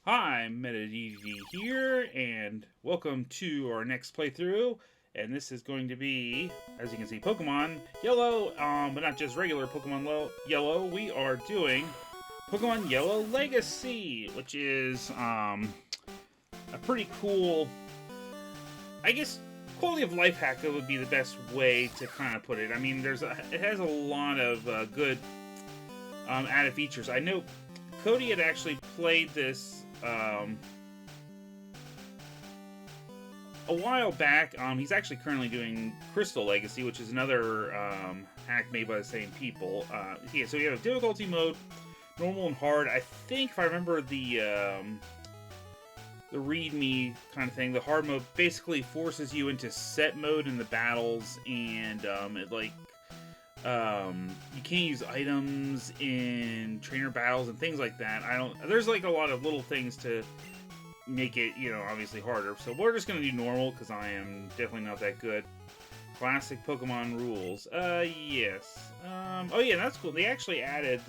Hi, MetaDedede here, and welcome to our next playthrough. And this is going to be, as you can see, Pokemon Yellow, but not just regular Pokemon Yellow. We are doing Pokemon Yellow Legacy, which is a pretty cool, I guess, quality of life hack. That would be the best way to kind of put it. I mean, it has a lot of good added features. I know Cody had actually played this a while back. He's actually currently doing Crystal Legacy, which is another hack made by the same people. Yeah, so you have difficulty mode, normal and hard. I think if I remember the readme kind of thing, the hard mode basically forces you into set mode in the battles, and you can't use items in trainer battles and things like that. There's like a lot of little things to make it, obviously harder. So we're just gonna do normal because I am definitely not that good. Classic Pokemon rules. Yes. Oh yeah, that's cool. They actually added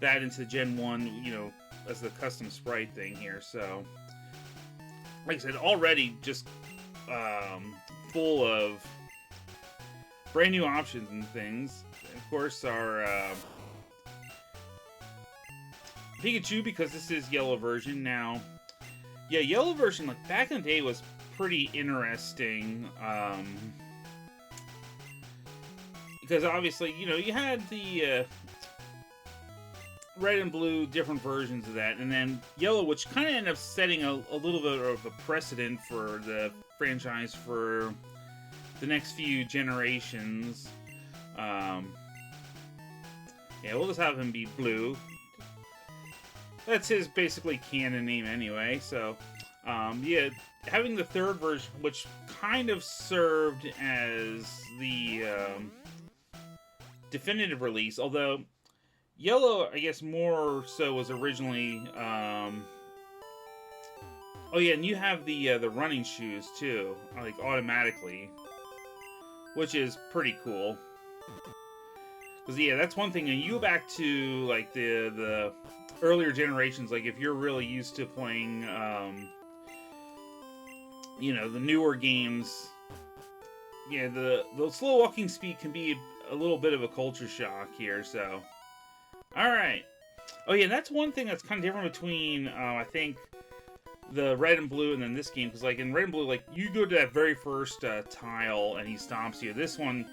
that into Gen 1, as the custom sprite thing here. So, like I said, already just full of brand new options and things. And of course, our Pikachu, because this is yellow version now. Yeah, yellow version, like back in the day, was pretty interesting. Because obviously, you had the red and blue, different versions of that, and then yellow, which kind of ended up setting a little bit of a precedent for the franchise for the next few generations. Yeah, we'll just have him be blue. That's his basically canon name anyway. So, yeah, having the third version, which kind of served as the definitive release, although yellow, I guess more so was originally. Oh yeah, and you have the running shoes too, like automatically, which is pretty cool. Because yeah, that's one thing. And you go back to like the earlier generations, like if you're really used to playing, the newer games, yeah, the slow walking speed can be a little bit of a culture shock here. So, all right. Oh yeah, that's one thing that's kind of different between I think the red and blue and then this game, because like in red and blue, like you go to that very first tile and he stomps you. This one,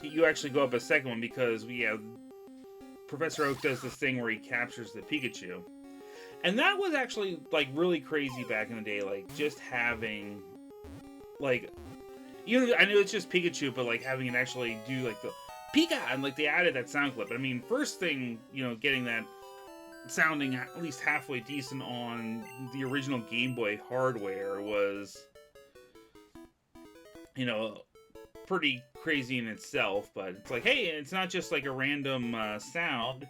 you actually go up a second one because Professor Oak does this thing where he captures the Pikachu, and that was actually like really crazy back in the day. Like just having like, I know it's just Pikachu, but like having it actually do like the Pika, and like they added that sound clip. I mean, first thing, getting that sounding at least halfway decent on the original Game Boy hardware was, pretty crazy in itself. But it's like, hey, it's not just like a random sound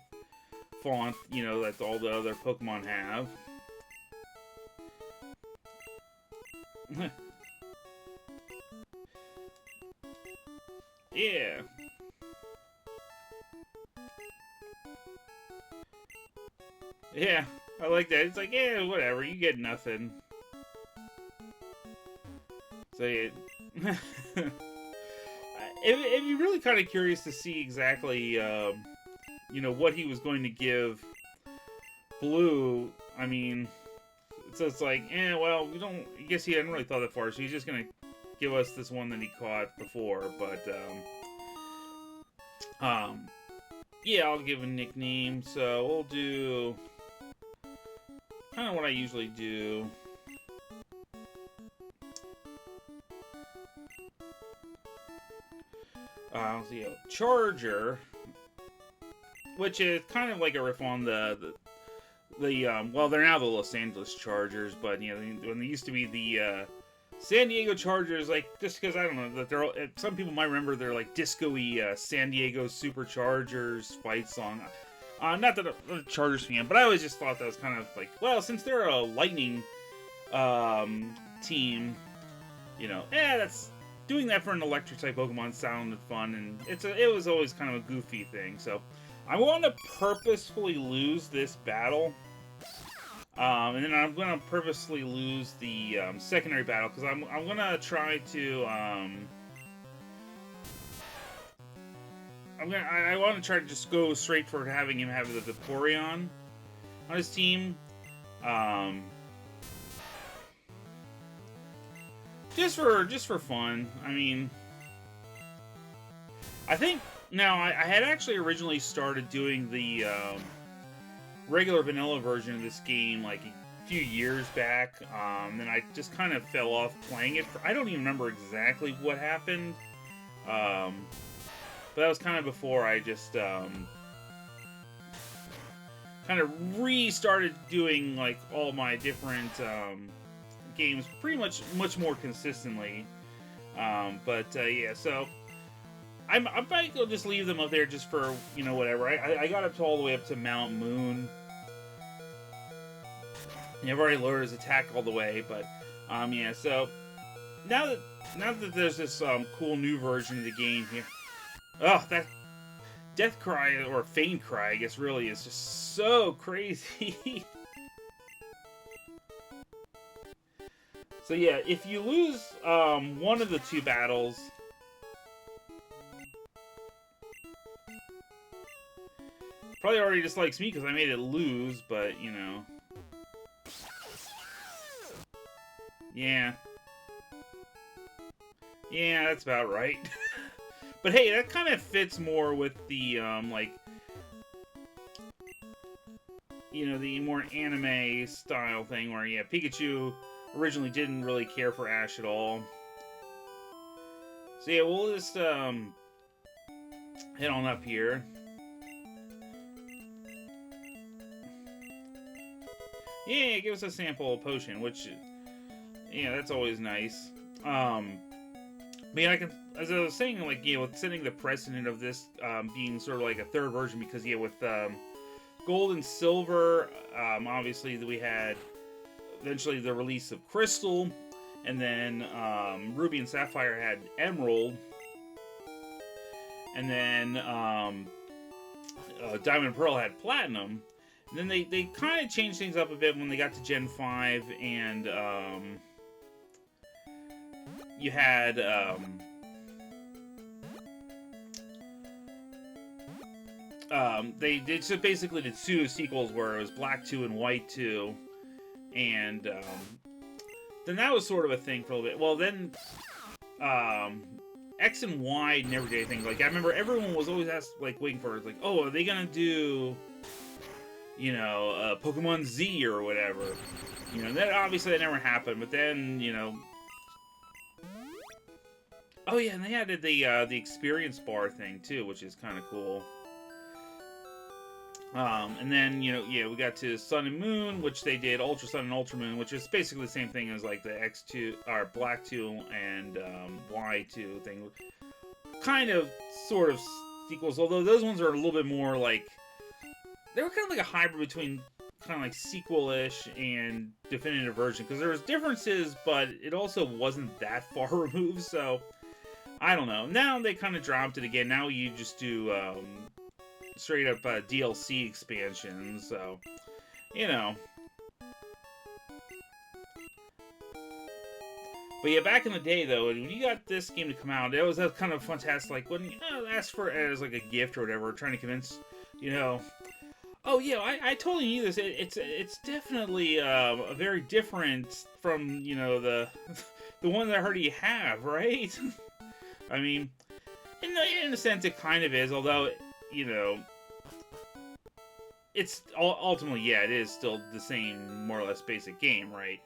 font, that all the other Pokemon have. Yeah. Yeah, I like that. It's like, yeah, whatever, you get nothing. So yeah. It'd be really kind of curious to see exactly, what he was going to give Blue. I mean, so it's like, well, we don't. I guess he hadn't really thought that far, so he's just gonna give us this one that he caught before. But, yeah, I'll give a nickname. So we'll do kind of what I usually do. Charger, which is kind of like a riff on well, they're now the Los Angeles Chargers, but when they used to be the San Diego Chargers, like just because I don't know that some people might remember their like disco-y San Diego Superchargers fight song. Not that I'm a Chargers fan, but I always just thought that was kind of like, well, since they're a Lightning team, that's doing that for an electric type Pokemon sounded fun, and it was always kind of a goofy thing. So I want to purposefully lose this battle And then I'm gonna purposely lose the secondary battle because I'm gonna try to I want to try to just go straight for having him have the Vaporeon on his team. Just for fun. I mean, I think now I had actually originally started doing the regular vanilla version of this game like a few years back. Then I just kind of fell off playing it. I don't even remember exactly what happened. But that was kind of before I just kind of restarted doing like all my different games pretty much more consistently. Yeah, so I might go just leave them up there just for, you know, whatever. I got up to all the way up to Mount Moon. And I've already lowered his attack all the way, but yeah. So now that there's this cool new version of the game here. Oh, that death cry, or faint cry, I guess, really is just so crazy. So yeah, if you lose one of the two battles, probably already dislikes me because I made it lose, but, you know. Yeah. Yeah, that's about right. But hey, that kind of fits more with the, like, you know, the more anime style thing where, yeah, Pikachu originally didn't really care for Ash at all. So yeah, we'll just, head on up here. Yeah, give us a sample potion, which, yeah, that's always nice. But yeah, as I was saying, like, yeah, with setting the precedent of this being sort of like a third version, because, yeah, with Gold and Silver, obviously we had eventually the release of Crystal, and then Ruby and Sapphire had Emerald, and then Diamond and Pearl had Platinum. And then they kind of changed things up a bit when they got to Gen 5, and you had they just basically did two sequels where it was Black 2 and White 2, and then that was sort of a thing for a little bit. Well, then X and Y never did anything. Like, I remember everyone was always waiting for it, like, oh, are they gonna do, you know, Pokemon Z or whatever? You know, that obviously that never happened. But then, you know, oh yeah, and they added the experience bar thing too, which is kind of cool. And then, you know, yeah, we got to Sun and Moon, which they did Ultra Sun and Ultra Moon, which is basically the same thing as like the X2 or Black 2 and Y2 thing. Kind of, sort of sequels, although those ones are a little bit more like, they were kind of like a hybrid between kind of like sequel-ish and definitive version, because there was differences, but it also wasn't that far removed. So I don't know. Now they kind of dropped it again. Now you just do straight up DLC expansions. So, you know. But yeah, back in the day, though, when you got this game to come out, it was kind of fantastic. Like, when you asked for it as like a gift or whatever, trying to convince, you know, oh yeah, I totally knew this. It's definitely a very different from, you know, the one that I heard you have, right? I mean, in a sense, it kind of is. Although, you know, it's ultimately, yeah, it is still the same, more or less, basic game, right?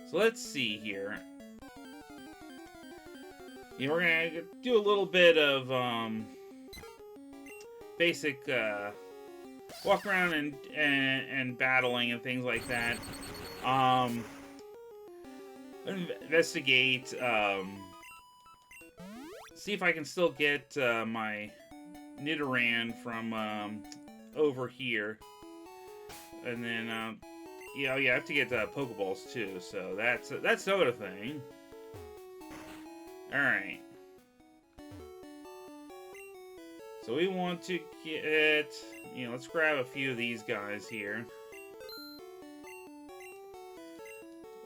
So let's see here. Yeah, we're gonna do a little bit of basic walk around and battling and things like that. Investigate. See if I can still get my Nidoran from over here, and then yeah, I have to get Pokeballs too. So that's another thing. All right. So we want to get, let's grab a few of these guys here.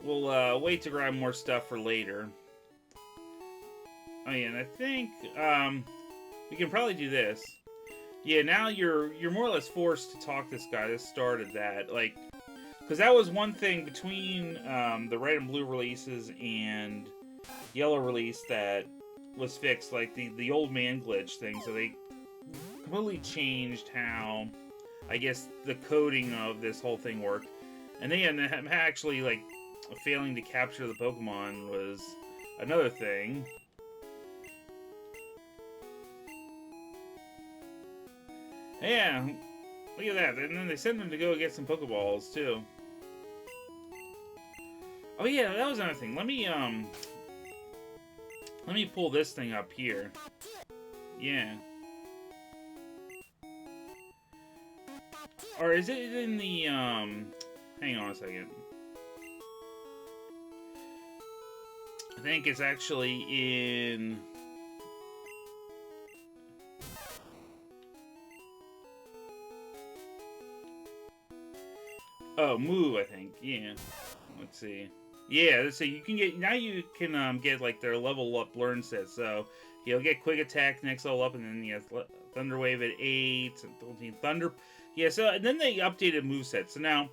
We'll wait to grab more stuff for later. Oh yeah, and I think we can probably do this. Yeah, now you're more or less forced to talk this guy. This started that, like, because that was one thing between the red and blue releases and yellow release that was fixed, like the old man glitch thing. So they completely changed how, I guess, the coding of this whole thing worked. And then actually, like, failing to capture the Pokemon was another thing. Yeah, look at that. And then they sent them to go get some Pokeballs, too. Oh, yeah, that was another thing. Let me pull this thing up here. Yeah. Or is it in the, hang on a second. I think it's actually in... Oh, move, I think. Yeah. Let's see. Yeah, let's see. You can get... Now you can get, like, their level up learn set. So, you'll get Quick Attack next level up, and then you have Thunder Wave at 8, and Thunder... Yeah, so, and then they updated movesets. So now,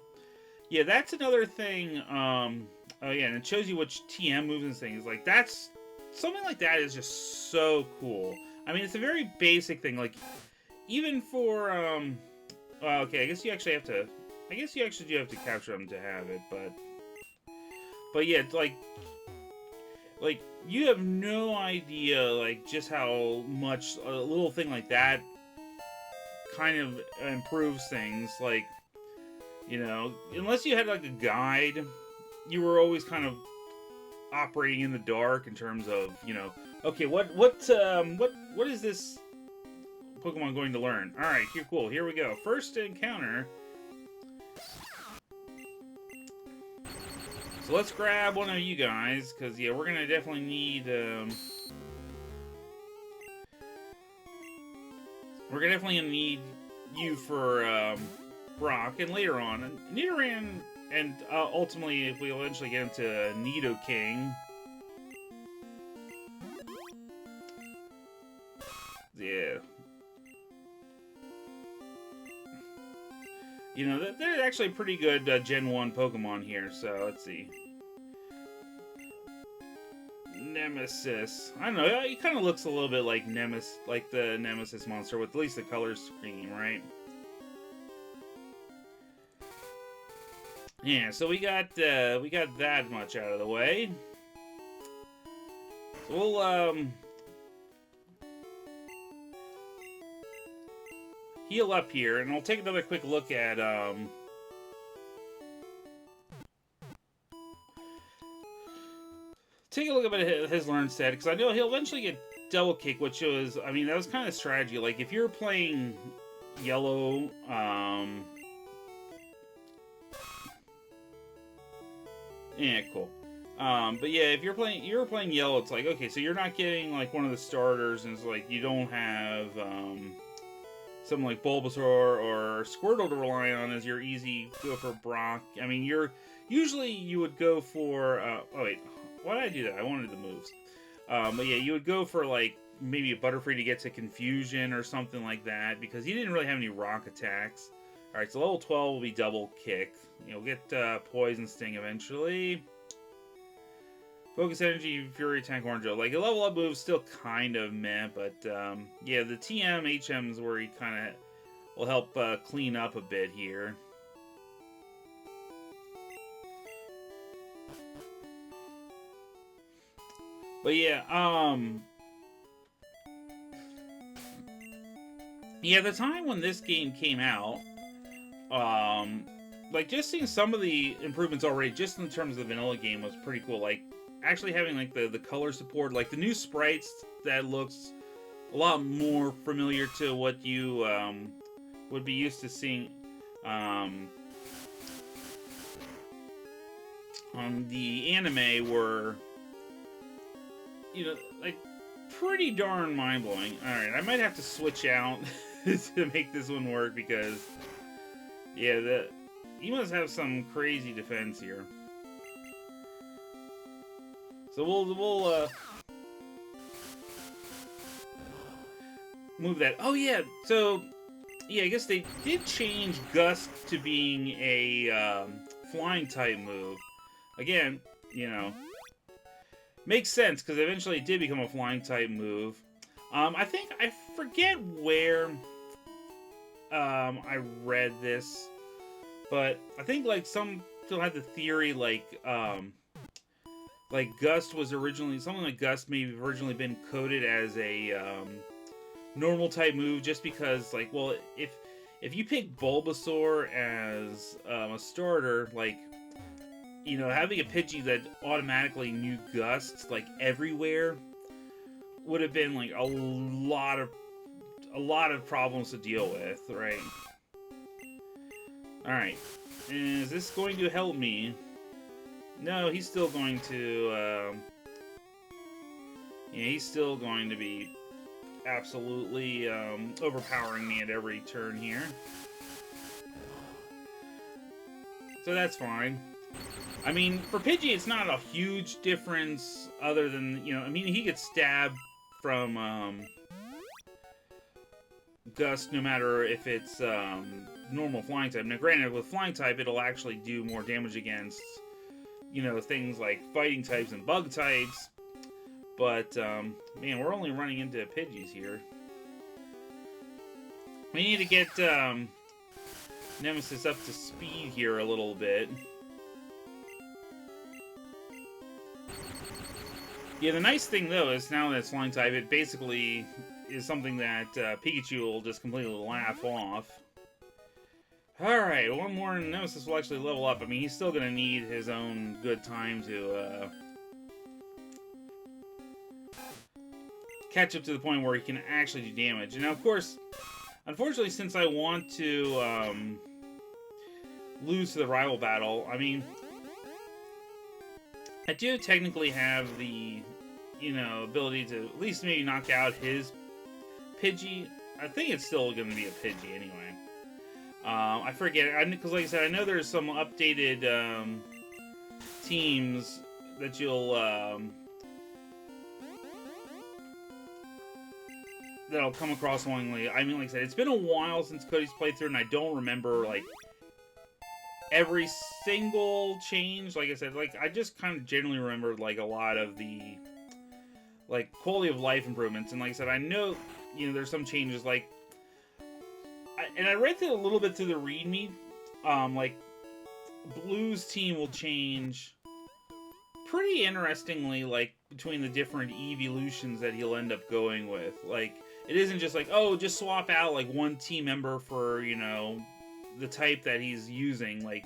yeah, that's another thing, oh yeah, and it shows you which TM moves and things. Like, that's... Something like that is just so cool. I mean, it's a very basic thing. Like, even for, well, okay, I guess you actually have to... I guess you actually do have to capture them to have it, but yeah, like, you have no idea, like, just how much a little thing like that kind of improves things. Like, unless you had, like, a guide, you were always kind of operating in the dark in terms of, okay, what is this Pokemon going to learn? Alright, cool, here we go. First encounter. So let's grab one of you guys, because, yeah, we're going to definitely need, we're definitely going to need you for, Brock, and later on, Nidoran, and ultimately, if we eventually get into Nidoking. Yeah. They're actually pretty good Gen 1 Pokemon here, so let's see. Nemesis. I don't know, he kind of looks a little bit like the Nemesis monster, with at least the color scheme, right? Yeah, so we got that much out of the way. So we'll heal up here, and we'll take another quick look at take a look at his learn set, because I know he'll eventually get Double Kick, which was, I mean, that was kind of strategy. Like, if you're playing yellow, yeah, cool. But yeah, if you're playing yellow, it's like, okay, so you're not getting, like, one of the starters, and it's like, you don't have, something like Bulbasaur or Squirtle to rely on as your easy go for Brock. I mean, usually you would go for, oh wait, why did I do that? I wanted the moves. But yeah, you would go for, like, maybe a Butterfree to get to Confusion or something like that, because he didn't really have any rock attacks. Alright, so level 12 will be Double Kick. You'll get Poison Sting eventually. Focus Energy, Fury Attack, Orange. Like, a level up move's still kind of meh, but yeah, the TM, HM's where he kind of will help clean up a bit here. But yeah, yeah, the time when this game came out, like, just seeing some of the improvements already, just in terms of the vanilla game, was pretty cool. Like, actually having, like, the color support, like, the new sprites, that looks a lot more familiar to what you, would be used to seeing, on the anime, were, like, pretty darn mind-blowing. Alright, I might have to switch out to make this one work because, yeah, he must have some crazy defense here. So we'll move that. Oh yeah, so yeah, I guess they did change Gust to being a flying type move. Again, you know, makes sense because eventually it did become a flying type move. I forget where I read this, but I think like some still had the theory like Gust was originally something like Gust maybe originally been coded as a normal type move just because like, well, if you pick Bulbasaur as a starter, like, you know, having a Pidgey that automatically knew Gust like everywhere would have been like a lot of problems to deal with, right? Alright. Is this going to help me? No, he's still going to yeah, he's still going to be absolutely overpowering me at every turn here. So that's fine. I mean, for Pidgey, it's not a huge difference other than, you know, I mean, he gets stabbed from Gust no matter if it's normal flying type. Now, granted, with flying type, it'll actually do more damage against, you know, things like fighting types and bug types. But, man, we're only running into Pidgeys here. We need to get Nemesis up to speed here a little bit. Yeah, the nice thing, though, is now that it's flying type, it basically is something that Pikachu will just completely laugh off. Alright, one more and Nemesis will actually level up. I mean, he's still going to need his own good time to catch up to the point where he can actually do damage. And now, of course, unfortunately, since I want to lose to the rival battle, I mean, I do technically have the, you know, ability to at least maybe knock out his Pidgey. I think it's still going to be a Pidgey anyway. I forget, because like I said, I know there's some updated teams that you'll that'll come across willingly. I mean, like I said, it's been a while since Cody's playthrough, and I don't remember like every single change. Like I said, like I just kind of generally remembered like a lot of the like quality of life improvements, and like I said, I know, you know, there's some changes like. And I read through a little bit through the README, like, Blue's team will change pretty interestingly, like, between the different evolutions that he'll end up going with. Like, it isn't just like, oh, just swap out, like, one team member for, you know, the type that he's using. Like,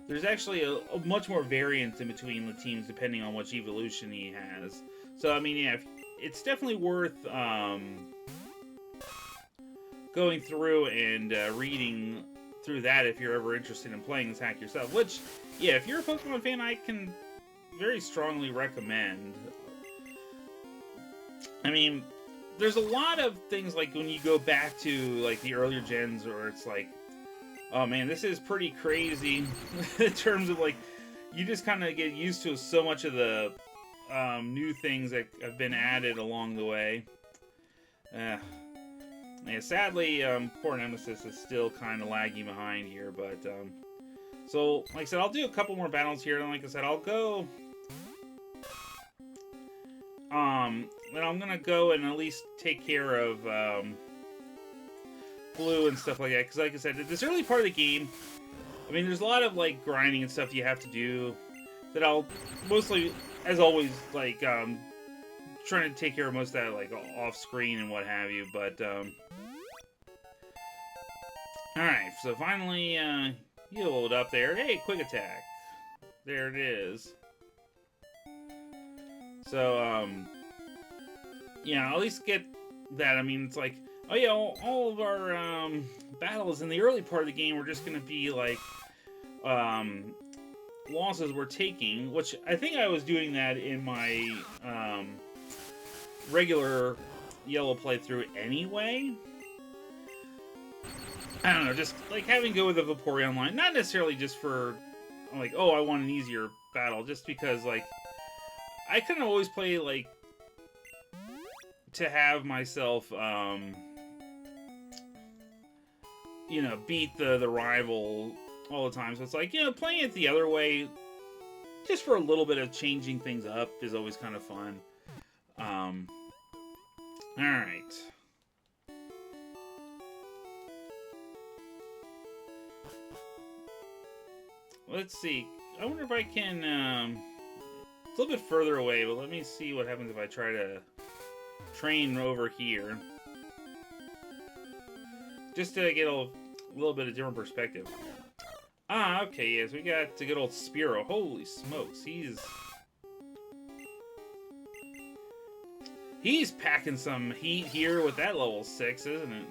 there's actually a much more variance in between the teams depending on which evolution he has. So, I mean, yeah, it's definitely worth, going through and reading through that if you're ever interested in playing this hack yourself. Which, yeah, if you're a Pokemon fan, I can very strongly recommend. I mean, there's a lot of things like when you go back to like the earlier gens where it's like, oh man, this is pretty crazy in terms of like, you just kind of get used to so much of the new things that have been added along the way. Yeah, sadly, poor Nemesis is still kind of lagging behind here, but, so, like I said, I'll do a couple more battles here, and like I said, I'll go, then I'm gonna go and at least take care of, Blue and stuff like that, because like I said, this early part of the game, I mean, there's a lot of, like, grinding and stuff you have to do, that I'll mostly, as always, like, trying to take care of most of that, like, off-screen and what have you, but, alright, so finally, healed up there. Hey, quick attack. There it is. So, yeah, I'll at least get that. I mean, it's like, oh yeah, all of our, battles in the early part of the game were just gonna be, like, losses we're taking, which I think I was doing that in my, regular yellow playthrough anyway. I don't know, just like having to go with the Vaporeon line, not necessarily just for like, oh, I want an easier battle, just because like I kind of always play like to have myself, you know, beat the rival all the time. So it's like, you know, playing it the other way, just for a little bit of changing things up, is always kind of fun. All right. Let's see. I wonder if I can. It's a little bit further away, but let me see what happens if I try to train over here. Just to get a little bit of different perspective. Ah, okay, yes, we got the good old Spearow. Holy smokes, he's packing some heat here with that level 6, isn't it?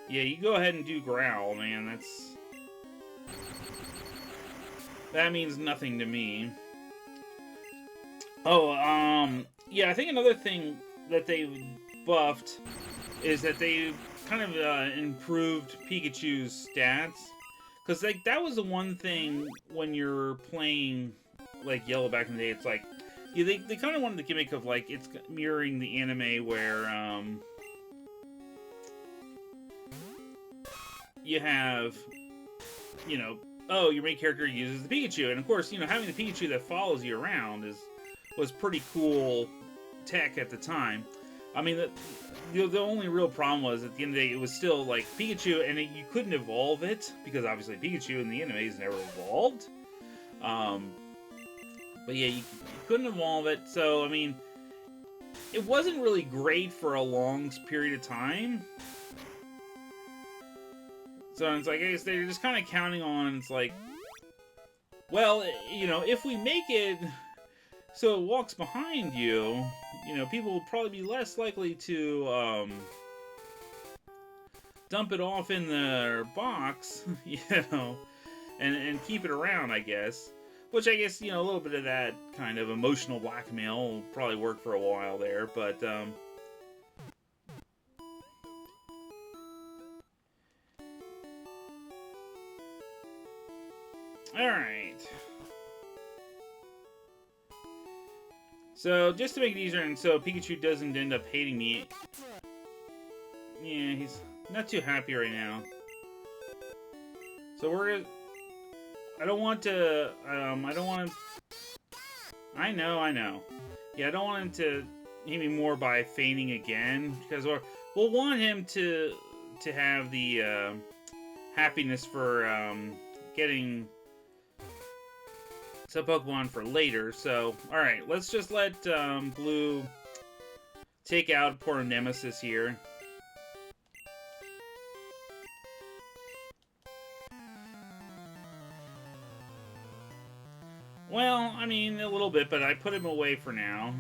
Yeah, you go ahead and do Growl, man. That means nothing to me. Oh, yeah, I think another thing that they buffed is that they kind of improved Pikachu's stats. Because, like, that was the one thing when you're playing, like, Yellow back in the day. It's like, yeah, they kind of wanted the gimmick of, like, it's mirroring the anime where, you have, you know, oh, your main character uses the Pikachu. And, of course, you know, having the Pikachu that follows you around was pretty cool tech at the time. I mean, the only real problem was, at the end of the day, it was still, like, Pikachu, and you couldn't evolve it, because obviously Pikachu in the animes never evolved. But yeah, you couldn't evolve it, so, I mean, it wasn't really great for a long period of time. So it's like, I guess they're just kind of counting on, it's like, well, you know, if we make it so it walks behind you, you know, people will probably be less likely to dump it off in their box, you know, and keep it around, I guess. Which I guess, you know, a little bit of that kind of emotional blackmail will probably work for a while there, but alright. So, just to make it easier, and so Pikachu doesn't end up hating me. Yeah, he's not too happy right now. So we're gonna... I don't want to... I don't want him... I know. Yeah, I don't want him to hit me more by feigning again, because we'll want him to have the happiness for getting some Pokemon for later. So, alright, let's just let Blue take out poor Nemesis here. Well, I mean, a little bit, but I put him away for now.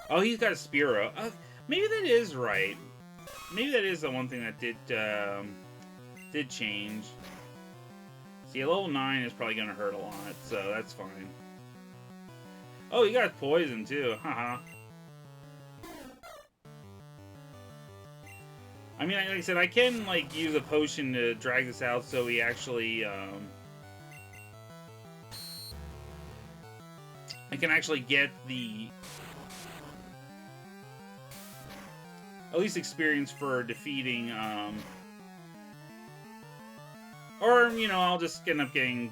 Oh, he's got a Spearow. Maybe that is right. Maybe that is the one thing that did change. See, a level 9 is probably going to hurt a lot, so that's fine. Oh, he got poison, too. Haha. I mean, like I said, I can, like, use a potion to drag this out so he actually, I can actually get the... at least experience for defeating, or, you know, I'll just end up getting...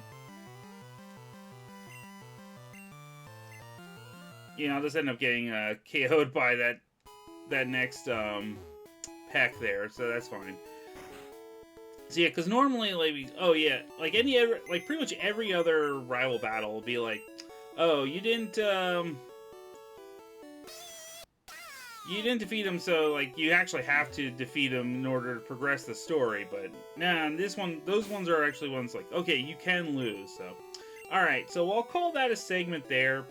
you know, I'll just end up getting KO'd by that next pack there, so that's fine. So yeah, because normally, like, oh yeah, like pretty much every other rival battle will be like, oh, you didn't defeat him, so, like, you actually have to defeat him in order to progress the story, but, nah, this one, those ones are actually ones like, okay, you can lose, so. Alright, so I'll call that a segment there.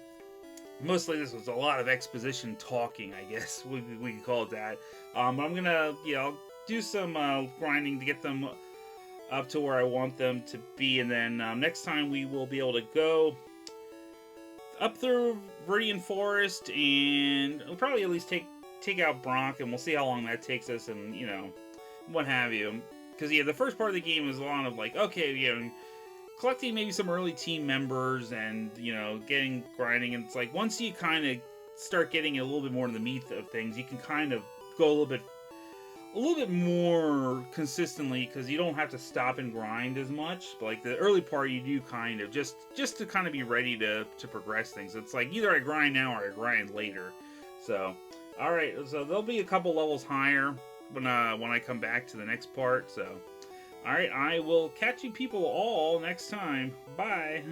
Mostly this was a lot of exposition talking, I guess, we can call it that. But I'm gonna, yeah, I'll do some grinding to get them up to where I want them to be, and then next time we will be able to go up through Viridian Forest, and we'll probably at least take out Bronk, and we'll see how long that takes us, and you know, what have you. Because yeah, the first part of the game is a lot of like, okay, you know, collecting maybe some early team members, and you know, getting grinding, and it's like once you kind of start getting a little bit more in the meat of things, you can kind of go a little bit more consistently, because you don't have to stop and grind as much. But like the early part, you do kind of just to kind of be ready to progress things. It's like either I grind now or I grind later. So, all right, so there'll be a couple levels higher when I come back to the next part. So, all right, I will catch you people all next time. Bye.